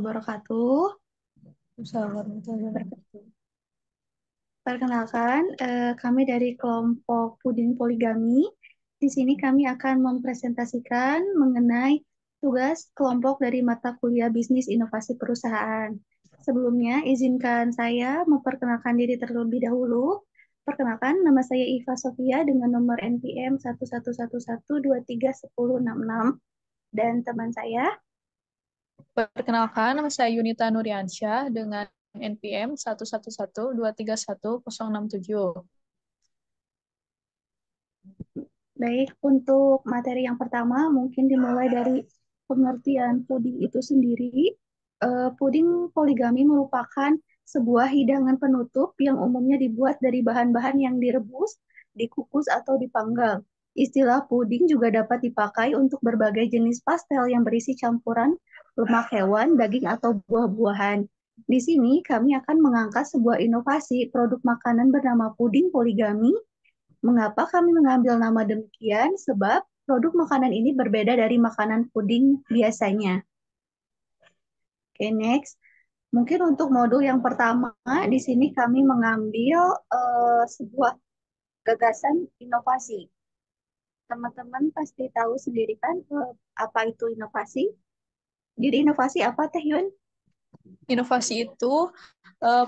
wabarakatuh. Assalamualaikum warahmatullahi Per- wabarakatuh. Perkenalkan, kami dari kelompok Puding Poligami. Di sini kami akan mempresentasikan mengenai tugas kelompok dari mata kuliah Bisnis Inovasi Perusahaan. Sebelumnya, izinkan saya memperkenalkan diri terlebih dahulu. Perkenalkan, nama saya Iva Sofia dengan nomor NPM 1111231066 dan teman saya. Perkenalkan, nama saya Yunita Nuriansyah dengan NPM 1112310667. Baik, untuk materi yang pertama mungkin dimulai dari pengertian puding itu sendiri. Puding poligami merupakan sebuah hidangan penutup yang umumnya dibuat dari bahan-bahan yang direbus, dikukus, atau dipanggang. Istilah puding juga dapat dipakai untuk berbagai jenis pastel yang berisi campuran lemak hewan, daging, atau buah-buahan. Di sini kami akan mengangkat sebuah inovasi produk makanan bernama puding poligami. Mengapa kami mengambil nama demikian? Sebab produk makanan ini berbeda dari makanan puding biasanya. Oke, next. Mungkin untuk modul yang pertama, di sini kami mengambil sebuah gagasan inovasi. Teman-teman pasti tahu sendiri kan apa itu inovasi? Jadi inovasi apa, Teh Yun? Inovasi itu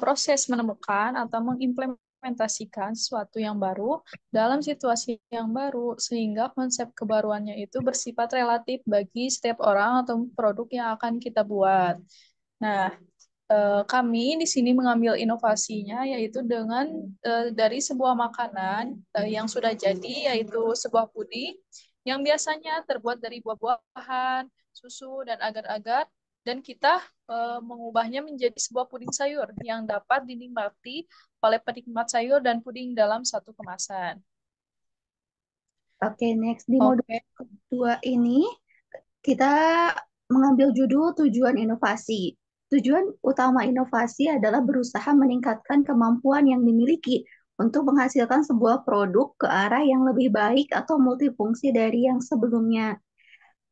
proses menemukan atau mengimplementasikan sesuatu yang baru dalam situasi yang baru, sehingga konsep kebaruannya itu bersifat relatif bagi setiap orang atau produk yang akan kita buat. Nah, kami di sini mengambil inovasinya yaitu dengan dari sebuah makanan yang sudah jadi, yaitu sebuah puding yang biasanya terbuat dari buah-buahan, susu, dan agar-agar, dan kita mengubahnya menjadi sebuah puding sayur yang dapat dinikmati oleh penikmat sayur dan puding dalam satu kemasan. Oke, next. Di modul Oke. kedua ini kita mengambil judul tujuan inovasi. Tujuan utama inovasi adalah berusaha meningkatkan kemampuan yang dimiliki untuk menghasilkan sebuah produk ke arah yang lebih baik atau multifungsi dari yang sebelumnya.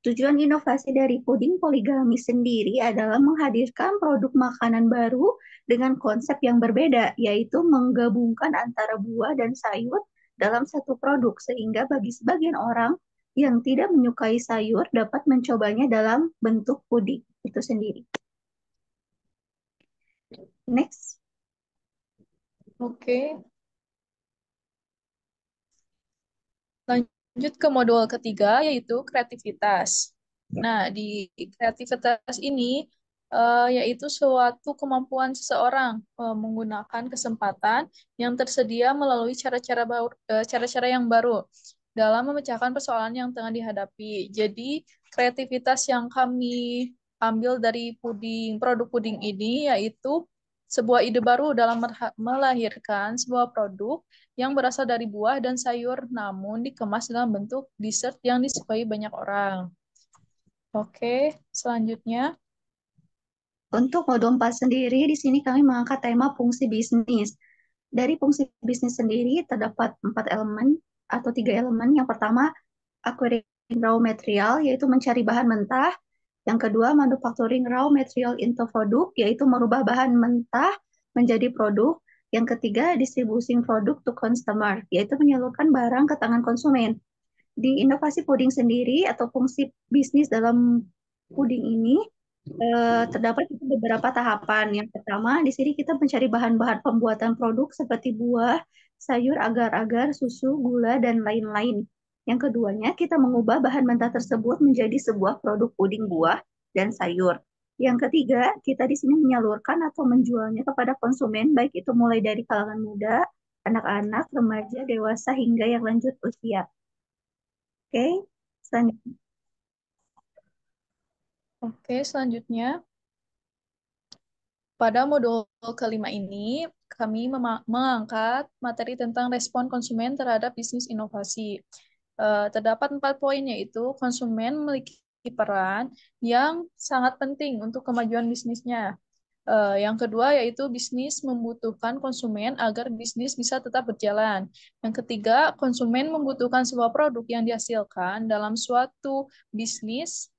Tujuan inovasi dari puding poligami sendiri adalah menghadirkan produk makanan baru dengan konsep yang berbeda, yaitu menggabungkan antara buah dan sayur dalam satu produk, sehingga bagi sebagian orang yang tidak menyukai sayur dapat mencobanya dalam bentuk puding itu sendiri. Next. Oke. Lanjut ke modul ketiga, yaitu kreativitas. Nah, di kreativitas ini yaitu suatu kemampuan seseorang menggunakan kesempatan yang tersedia melalui cara-cara yang baru dalam memecahkan persoalan yang tengah dihadapi. Jadi, kreativitas yang kami ambil dari produk puding ini yaitu sebuah ide baru dalam melahirkan sebuah produk yang berasal dari buah dan sayur namun dikemas dalam bentuk dessert yang disukai banyak orang. Oke, selanjutnya. Untuk modul 4 sendiri, di sini kami mengangkat tema fungsi bisnis. Dari fungsi bisnis sendiri terdapat 4 elemen atau 3 elemen. Yang pertama, acquiring raw material, yaitu mencari bahan mentah. Yang kedua, manufacturing raw material into product, yaitu merubah bahan mentah menjadi produk. Yang ketiga, distributing product to consumer, yaitu menyalurkan barang ke tangan konsumen. Di inovasi puding sendiri atau fungsi bisnis dalam puding ini terdapat beberapa tahapan. Yang pertama, di sini kita mencari bahan-bahan pembuatan produk seperti buah, sayur, agar-agar, susu, gula, dan lain-lain. Yang keduanya, kita mengubah bahan mentah tersebut menjadi sebuah produk puding buah dan sayur. Yang ketiga, kita di sini menyalurkan atau menjualnya kepada konsumen, baik itu mulai dari kalangan muda, anak-anak, remaja, dewasa, hingga yang lanjut usia. Oke, selanjutnya. Oke, selanjutnya. Pada modul kelima ini, kami mengangkat materi tentang respon konsumen terhadap bisnis inovasi. Terdapat 4 poin, yaitu konsumen memiliki peran yang sangat penting untuk kemajuan bisnisnya. Yang kedua yaitu bisnis membutuhkan konsumen agar bisnis bisa tetap berjalan. Yang ketiga, konsumen membutuhkan sebuah produk yang dihasilkan dalam suatu bisnis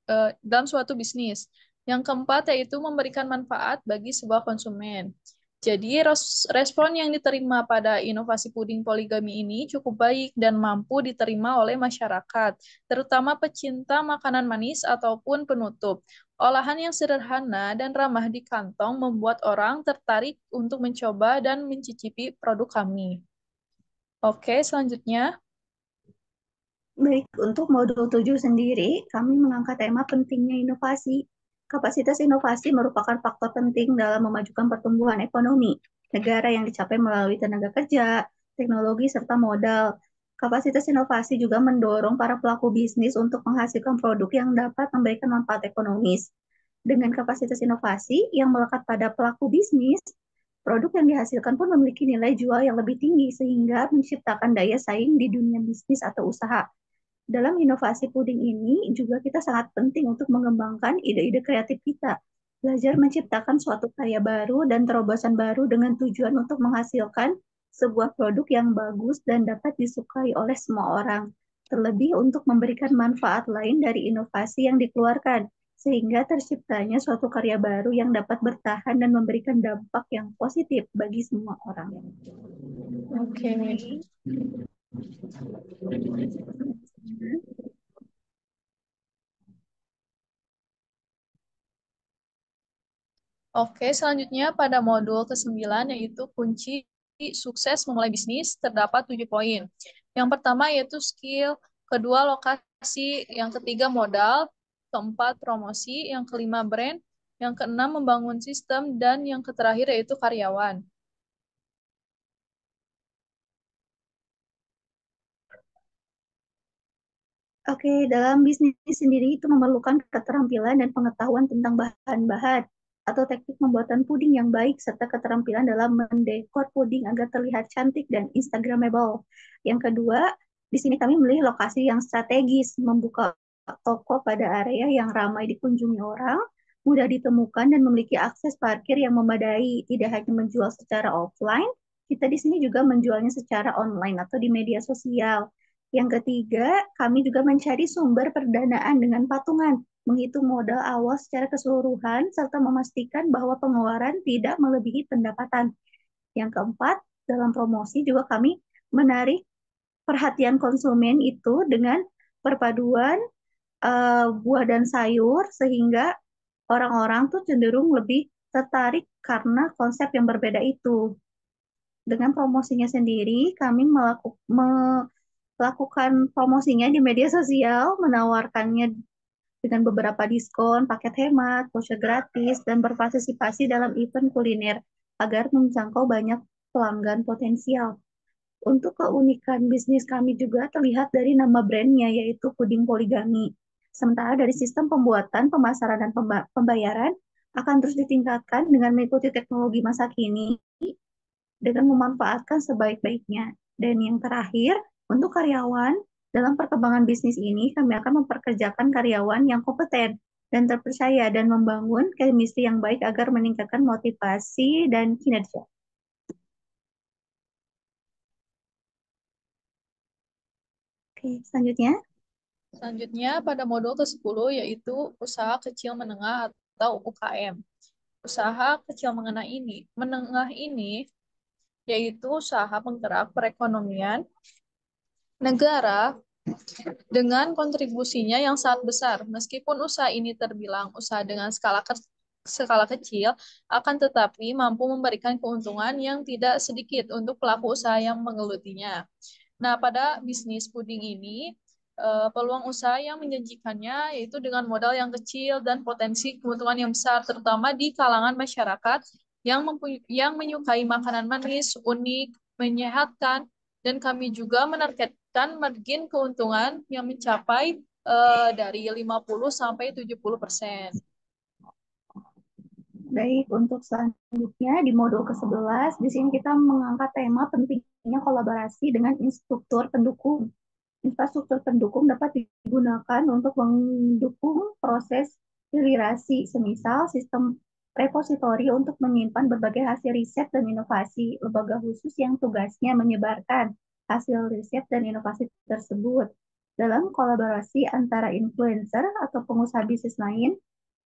dalam suatu bisnis. Yang keempat yaitu memberikan manfaat bagi sebuah konsumen. Jadi respon yang diterima pada inovasi puding poligami ini cukup baik dan mampu diterima oleh masyarakat, terutama pecinta makanan manis ataupun penutup. Olahan yang sederhana dan ramah di kantong membuat orang tertarik untuk mencoba dan mencicipi produk kami. Oke, selanjutnya. Baik, untuk modul 7 sendiri, kami mengangkat tema pentingnya inovasi. Kapasitas inovasi merupakan faktor penting dalam memajukan pertumbuhan ekonomi negara yang dicapai melalui tenaga kerja, teknologi, serta modal. Kapasitas inovasi juga mendorong para pelaku bisnis untuk menghasilkan produk yang dapat memberikan manfaat ekonomis. Dengan kapasitas inovasi yang melekat pada pelaku bisnis, produk yang dihasilkan pun memiliki nilai jual yang lebih tinggi sehingga menciptakan daya saing di dunia bisnis atau usaha. Dalam inovasi puding ini juga kita sangat penting untuk mengembangkan ide-ide kreatif kita, belajar menciptakan suatu karya baru dan terobosan baru dengan tujuan untuk menghasilkan sebuah produk yang bagus dan dapat disukai oleh semua orang, terlebih untuk memberikan manfaat lain dari inovasi yang dikeluarkan, sehingga terciptanya suatu karya baru yang dapat bertahan dan memberikan dampak yang positif bagi semua orang. Oke. Oke, selanjutnya pada modul ke-9 yaitu kunci sukses memulai bisnis terdapat 7 poin. Yang pertama yaitu skill, kedua lokasi, yang ketiga modal, keempat promosi, yang kelima brand, yang keenam membangun sistem, dan yang terakhir yaitu karyawan. Oke, dalam bisnis sendiri itu memerlukan keterampilan dan pengetahuan tentang bahan-bahan atau teknik pembuatan puding yang baik serta keterampilan dalam mendekor puding agar terlihat cantik dan instagramable. Yang kedua, di sini kami memilih lokasi yang strategis, membuka toko pada area yang ramai dikunjungi orang, mudah ditemukan dan memiliki akses parkir yang memadai. Tidak hanya menjual secara offline, kita di sini juga menjualnya secara online atau di media sosial. Yang ketiga, kami juga mencari sumber perdanaan dengan patungan, menghitung modal awal secara keseluruhan, serta memastikan bahwa pengeluaran tidak melebihi pendapatan. Yang keempat, dalam promosi juga kami menarik perhatian konsumen itu dengan perpaduan buah dan sayur, sehingga orang-orang tuh cenderung lebih tertarik karena konsep yang berbeda itu. Dengan promosinya sendiri, kami melakukan promosinya di media sosial, menawarkannya dengan beberapa diskon, paket hemat, voucher gratis, dan berpartisipasi dalam event kuliner agar menjangkau banyak pelanggan potensial. Untuk keunikan bisnis kami juga terlihat dari nama brandnya, yaitu Puding Poligami. Sementara dari sistem pembuatan, pemasaran, dan pembayaran akan terus ditingkatkan dengan mengikuti teknologi masa kini dengan memanfaatkan sebaik-baiknya. Dan yang terakhir, untuk karyawan, dalam perkembangan bisnis ini kami akan memperkerjakan karyawan yang kompeten dan terpercaya dan membangun chemistry yang baik agar meningkatkan motivasi dan kinerja. Oke, selanjutnya. Selanjutnya pada modul ke-10 yaitu usaha kecil menengah atau UKM. Usaha kecil menengah ini yaitu usaha penggerak perekonomian negara dengan kontribusinya yang sangat besar. Meskipun usaha ini terbilang usaha dengan skala kecil, akan tetapi mampu memberikan keuntungan yang tidak sedikit untuk pelaku usaha yang menggelutinya. Nah, pada bisnis puding ini, peluang usaha yang menjanjikannya yaitu dengan modal yang kecil dan potensi keuntungan yang besar, terutama di kalangan masyarakat yang menyukai makanan manis, unik, menyehatkan, dan kami juga menargetkan margin keuntungan yang mencapai dari 50 sampai 70%. Baik, untuk selanjutnya di modul ke-11, di sini kita mengangkat tema pentingnya kolaborasi dengan instruktur pendukung. Infrastruktur pendukung dapat digunakan untuk mendukung proses hilerasi, semisal sistem repositori untuk menyimpan berbagai hasil riset dan inovasi, lembaga khusus yang tugasnya menyebarkan hasil riset dan inovasi tersebut, dalam kolaborasi antara influencer atau pengusaha bisnis lain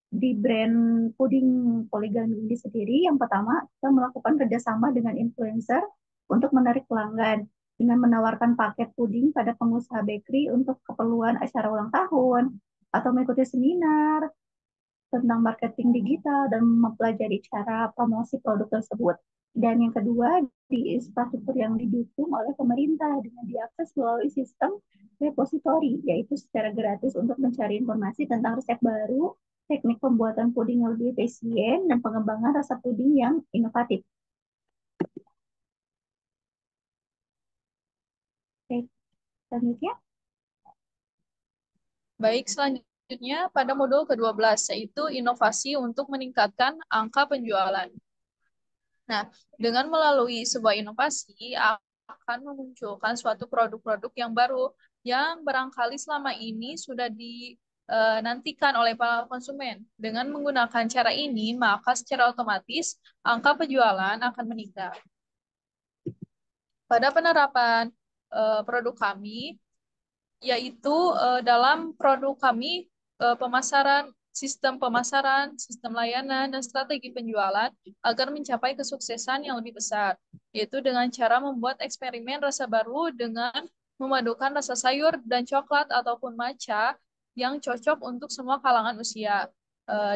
di brand puding poligami ini sendiri. Yang pertama, kita melakukan kerjasama dengan influencer untuk menarik pelanggan dengan menawarkan paket puding pada pengusaha bakery untuk keperluan acara ulang tahun atau mengikuti seminar tentang marketing digital dan mempelajari cara promosi produk tersebut. Dan yang kedua, di infrastruktur yang didukung oleh pemerintah dengan diakses melalui sistem repositori, yaitu secara gratis untuk mencari informasi tentang resep baru, teknik pembuatan puding yang lebih efisien, dan pengembangan rasa puding yang inovatif. Oke, selanjutnya. Baik, selanjutnya pada modul ke-12, yaitu inovasi untuk meningkatkan angka penjualan. Nah, dengan melalui sebuah inovasi akan memunculkan suatu produk-produk yang baru yang barangkali selama ini sudah dinantikan oleh para konsumen. Dengan menggunakan cara ini, maka secara otomatis angka penjualan akan meningkat. Pada penerapan produk kami, yaitu dalam produk kami pemasaran, sistem layanan, dan strategi penjualan agar mencapai kesuksesan yang lebih besar, yaitu dengan cara membuat eksperimen rasa baru dengan memadukan rasa sayur dan coklat ataupun matcha yang cocok untuk semua kalangan usia.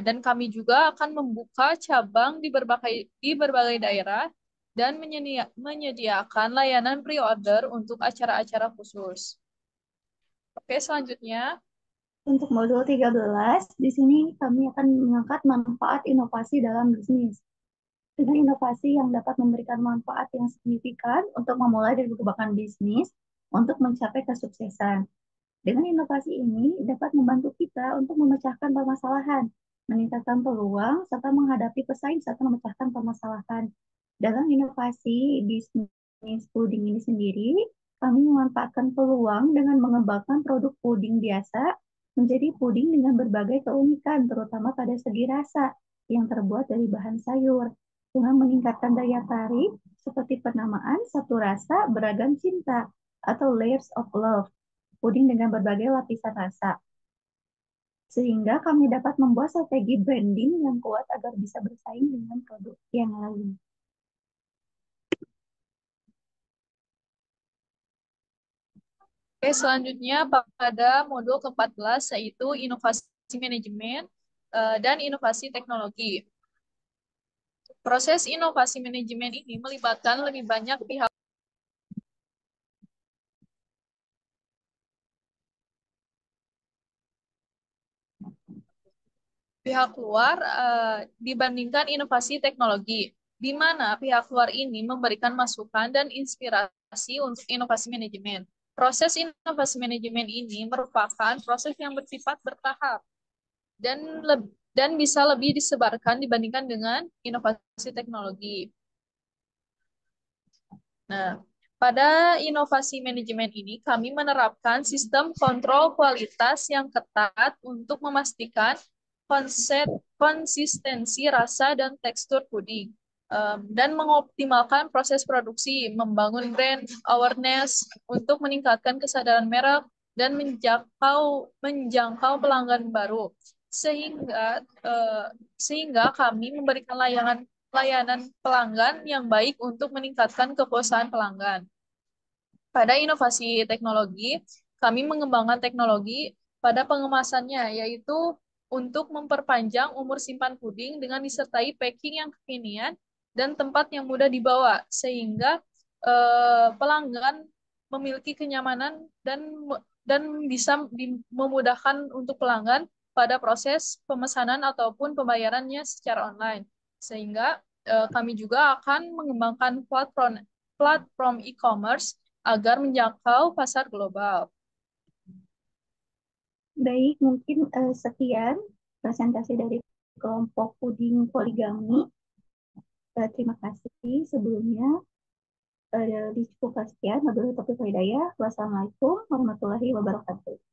Dan kami juga akan membuka cabang di berbagai daerah dan menyediakan layanan pre-order untuk acara-acara khusus. Oke, selanjutnya. Untuk modul 13, di sini kami akan mengangkat manfaat inovasi dalam bisnis. Dengan inovasi yang dapat memberikan manfaat yang signifikan untuk memulai dan mengembangkan bisnis untuk mencapai kesuksesan. Dengan inovasi ini dapat membantu kita untuk memecahkan permasalahan, meningkatkan peluang, serta menghadapi pesaing serta memecahkan permasalahan. Dalam inovasi bisnis puding ini sendiri, kami memanfaatkan peluang dengan mengembangkan produk puding biasa menjadi puding dengan berbagai keunikan, terutama pada segi rasa yang terbuat dari bahan sayur, dengan meningkatkan daya tarik seperti penamaan satu rasa beragam cinta atau layers of love, puding dengan berbagai lapisan rasa. Sehingga kami dapat membuat strategi branding yang kuat agar bisa bersaing dengan produk yang lain. Oke, selanjutnya pada modul ke-14 yaitu inovasi manajemen dan inovasi teknologi. Proses inovasi manajemen ini melibatkan lebih banyak pihak luar dibandingkan inovasi teknologi, di mana pihak luar ini memberikan masukan dan inspirasi untuk inovasi manajemen. Proses inovasi manajemen ini merupakan proses yang bersifat bertahap dan bisa lebih disebarkan dibandingkan dengan inovasi teknologi. Nah, pada inovasi manajemen ini kami menerapkan sistem kontrol kualitas yang ketat untuk memastikan konsistensi rasa dan tekstur puding. Dan mengoptimalkan proses produksi, membangun brand awareness untuk meningkatkan kesadaran merek dan menjangkau pelanggan baru, sehingga kami memberikan layanan pelanggan yang baik untuk meningkatkan kepuasan pelanggan. Pada inovasi teknologi, kami mengembangkan teknologi pada pengemasannya, yaitu untuk memperpanjang umur simpan puding dengan disertai packing yang kekinian dan tempat yang mudah dibawa, sehingga pelanggan memiliki kenyamanan dan bisa memudahkan untuk pelanggan pada proses pemesanan ataupun pembayarannya secara online. Sehingga kami juga akan mengembangkan platform e-commerce agar menjangkau pasar global. Baik, mungkin sekian presentasi dari kelompok puding poligami. Terima kasih sebelumnya. Dicukupkan sekian. Wabillahi taufiq wal hidayah. Wassalamualaikum warahmatullahi wabarakatuh.